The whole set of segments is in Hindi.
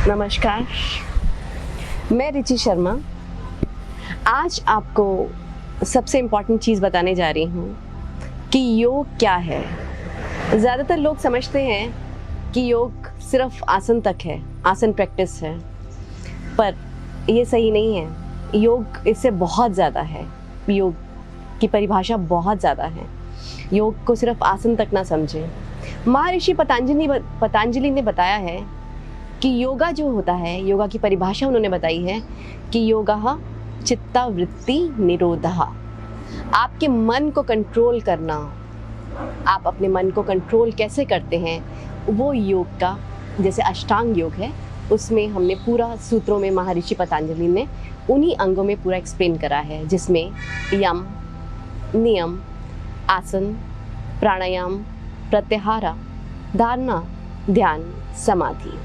नमस्कार, मैं रिची शर्मा। आज आपको सबसे इम्पॉर्टेंट चीज़ बताने जा रही हूँ कि योग क्या है। ज़्यादातर लोग समझते हैं कि योग सिर्फ आसन तक है, आसन प्रैक्टिस है, पर ये सही नहीं है। योग इससे बहुत ज़्यादा है। योग की परिभाषा बहुत ज़्यादा है। योग को सिर्फ आसन तक ना समझें। महर्षि पतंजलि ने बताया है कि योगा जो होता है, योगा की परिभाषा उन्होंने बताई है कि योगः चित्तवृत्ति निरोधः। आपके मन को कंट्रोल करना, आप अपने मन को कंट्रोल कैसे करते हैं, वो योग का, जैसे अष्टांग योग है, उसमें हमने पूरा सूत्रों में महर्षि पतंजलि ने उन्हीं अंगों में पूरा एक्सप्लेन करा है, जिसमें यम, नियम, आसन, प्राणायाम, प्रत्याहार, धारणा, ध्यान, समाधि।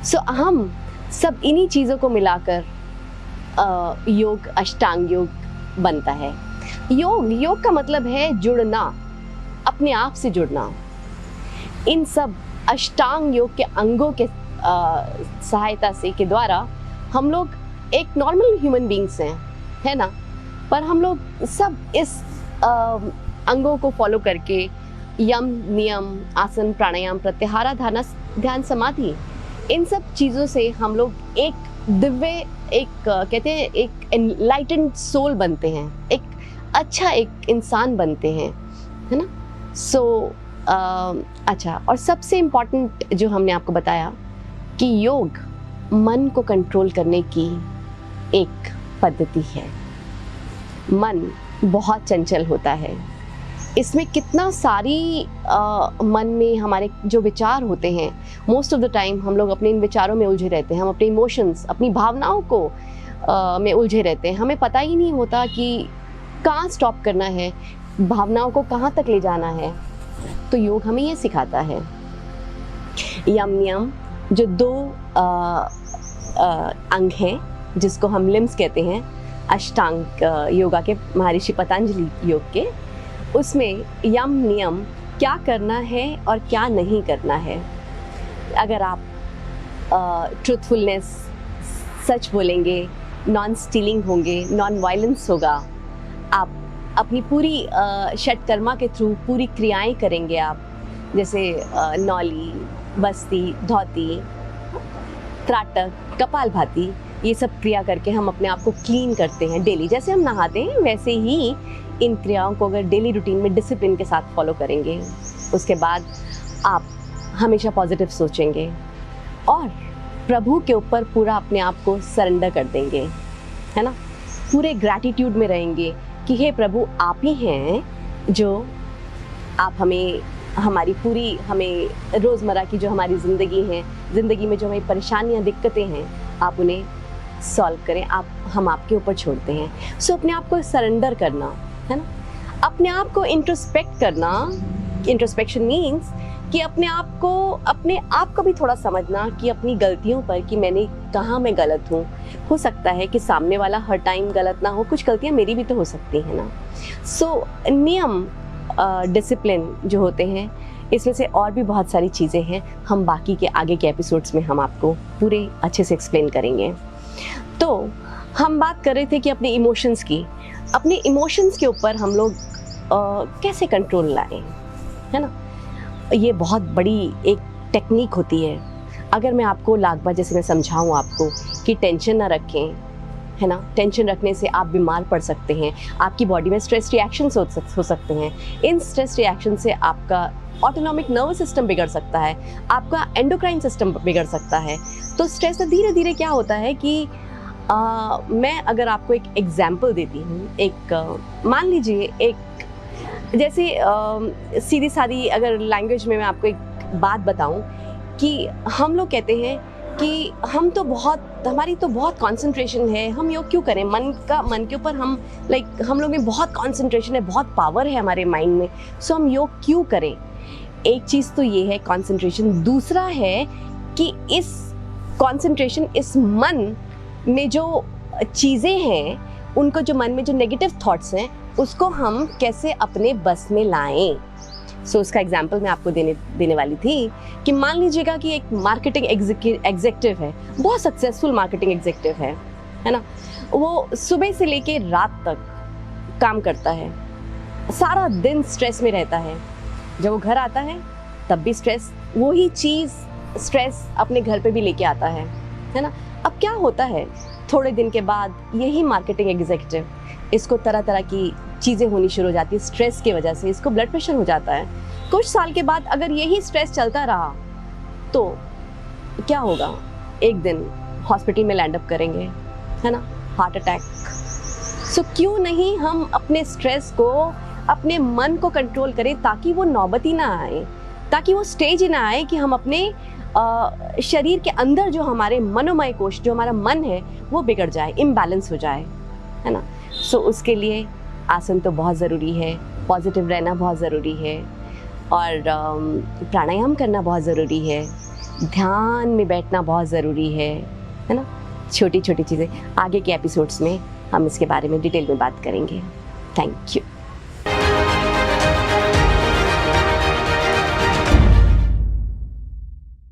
सो हम सब इन्हीं चीज़ों को मिलाकर योग, अष्टांग योग बनता है। योग का मतलब है जुड़ना, अपने आप से जुड़ना। इन सब अष्टांग योग के अंगों के सहायता से के द्वारा हम लोग एक नॉर्मल ह्यूमन बींग्स हैं, है ना, पर हम लोग सब इस अंगों को फॉलो करके यम, नियम, आसन, प्राणायाम, प्रत्याहार, धारणा, ध्यान, समाधि, इन सब चीज़ों से हम लोग एक दिव्य, एक कहते हैं एक एनलाइटेंड सोल बनते हैं, एक अच्छा एक इंसान बनते हैं, है ना। अच्छा, और सबसे इम्पॉर्टेंट जो हमने आपको बताया कि योग मन को कंट्रोल करने की एक पद्धति है। मन बहुत चंचल होता है, इसमें कितना सारी मन में हमारे जो विचार होते हैं, मोस्ट ऑफ द टाइम हम लोग अपने इन विचारों में उलझे रहते हैं। हम अपने इमोशंस, अपनी भावनाओं को में उलझे रहते हैं। हमें पता ही नहीं होता कि कहाँ स्टॉप करना है, भावनाओं को कहाँ तक ले जाना है। तो योग हमें ये सिखाता है। यम, नियम, जो दो अंग हैं, जिसको हम लिम्स कहते हैं, अष्टांग योगा के, महर्षि पतंजलि योग के, उसमें यम, नियम, क्या करना है और क्या नहीं करना है। अगर आप ट्रूथफुलनेस, सच बोलेंगे, नॉन स्टीलिंग होंगे, नॉन वायलेंस होगा, आप अपनी पूरी षटकर्मा के थ्रू पूरी क्रियाएं करेंगे आप, जैसे नौली, बस्ती, धोती, त्राटक, कपालभाति, ये सब क्रिया करके हम अपने आप को क्लीन करते हैं डेली। जैसे हम नहाते हैं वैसे ही इन क्रियाओं को अगर डेली रूटीन में डिसिप्लिन के साथ फॉलो करेंगे, उसके बाद आप हमेशा पॉजिटिव सोचेंगे और प्रभु के ऊपर पूरा अपने आप को सरेंडर कर देंगे, है ना। पूरे ग्रैटिट्यूड में रहेंगे कि हे प्रभु, आप ही हैं जो आप हमें, हमारी पूरी, हमें रोज़मर्रा की जो हमारी ज़िंदगी में जो हमें परेशानियाँ, दिक्कतें हैं, आप उन्हें सॉल्व करें। हम आपके ऊपर छोड़ते हैं। सो अपने आप को सरेंडर करना, है ना। अपने आप को इंट्रोस्पेक्ट करना। इंट्रोस्पेक्शन मीन्स कि अपने आप को भी थोड़ा समझना कि अपनी गलतियों पर, कि कहाँ मैं गलत हूँ। हो सकता है कि सामने वाला हर टाइम गलत ना हो, कुछ गलतियाँ मेरी भी तो हो सकती हैं ना। सो नियम, डिसिप्लिन जो होते हैं, इसमें से और भी बहुत सारी चीज़ें हैं। हम बाकी के आगे के एपिसोड्स में हम आपको पूरे अच्छे से एक्सप्लेन करेंगे। तो हम बात कर रहे थे कि अपने इमोशंस की, अपने इमोशंस के ऊपर हम लोग कैसे कंट्रोल लाएं, है ना। ये बहुत बड़ी एक टेक्निक होती है। अगर मैं आपको लाख बार जैसे मैं समझाऊं आपको कि टेंशन ना रखें, है ना, टेंशन रखने से आप बीमार पड़ सकते हैं, आपकी बॉडी में स्ट्रेस रिएक्शंस हो सकते हैं। इन स्ट्रेस रिएक्शन से आपका ऑटोनॉमिक नर्वस सिस्टम बिगड़ सकता है, आपका एंडोक्राइन सिस्टम बिगड़ सकता है। तो स्ट्रेस से धीरे धीरे क्या होता है कि मैं अगर आपको एक एग्जाम्पल देती हूँ, मान लीजिए एक, जैसे सीधी सादी अगर लैंग्वेज में मैं आपको एक बात बताऊँ कि हम लोग कहते हैं कि हमारी तो बहुत कंसंट्रेशन है, हम योग क्यों करें, मन के ऊपर हम लोग में बहुत कंसंट्रेशन है, बहुत पावर है हमारे माइंड में, सो हम योग क्यों करें। एक चीज़ तो ये है कंसंट्रेशन। दूसरा है कि इस कंसंट्रेशन, इस मन में जो चीज़ें हैं, उनको, जो मन में जो नेगेटिव थॉट्स हैं, उसको हम कैसे अपने बस में लाएं। सो उसका एग्जाम्पल मैं आपको देने वाली थी कि मान लीजिएगा कि एक मार्केटिंग एग्जीक्यूटिव है, बहुत सक्सेसफुल मार्केटिंग एग्जीक्यूटिव है ना। वो सुबह से लेके रात तक काम करता है, सारा दिन स्ट्रेस में रहता है। जब वो घर आता है तब भी स्ट्रेस, वही चीज़ स्ट्रेस अपने घर पे भी लेके आता है ना। अब क्या होता है, थोड़े दिन के बाद यही मार्केटिंग एग्जीक्यूटिव, इसको तरह तरह की चीज़ें होनी शुरू हो जाती है स्ट्रेस की वजह से, इसको ब्लड प्रेशर हो जाता है। कुछ साल के बाद अगर यही स्ट्रेस चलता रहा तो क्या होगा, एक दिन हॉस्पिटल में लैंड अप करेंगे, है ना, हार्ट अटैक। सो क्यों नहीं हम अपने स्ट्रेस को, अपने मन को कंट्रोल करें ताकि वो नौबत ही ना आए, ताकि वो स्टेज ही ना आए कि हम अपने शरीर के अंदर जो हमारे मनोमय कोश, जो हमारा मन है, वो बिगड़ जाए, इम्बैलेंस हो जाए, है ना। सो उसके लिए आसन तो बहुत ज़रूरी है, पॉजिटिव रहना बहुत ज़रूरी है, और प्राणायाम करना बहुत ज़रूरी है, ध्यान में बैठना बहुत ज़रूरी है ना। छोटी छोटी चीज़ें, आगे के एपिसोड्स में हम इसके बारे में डिटेल में बात करेंगे। Thank you.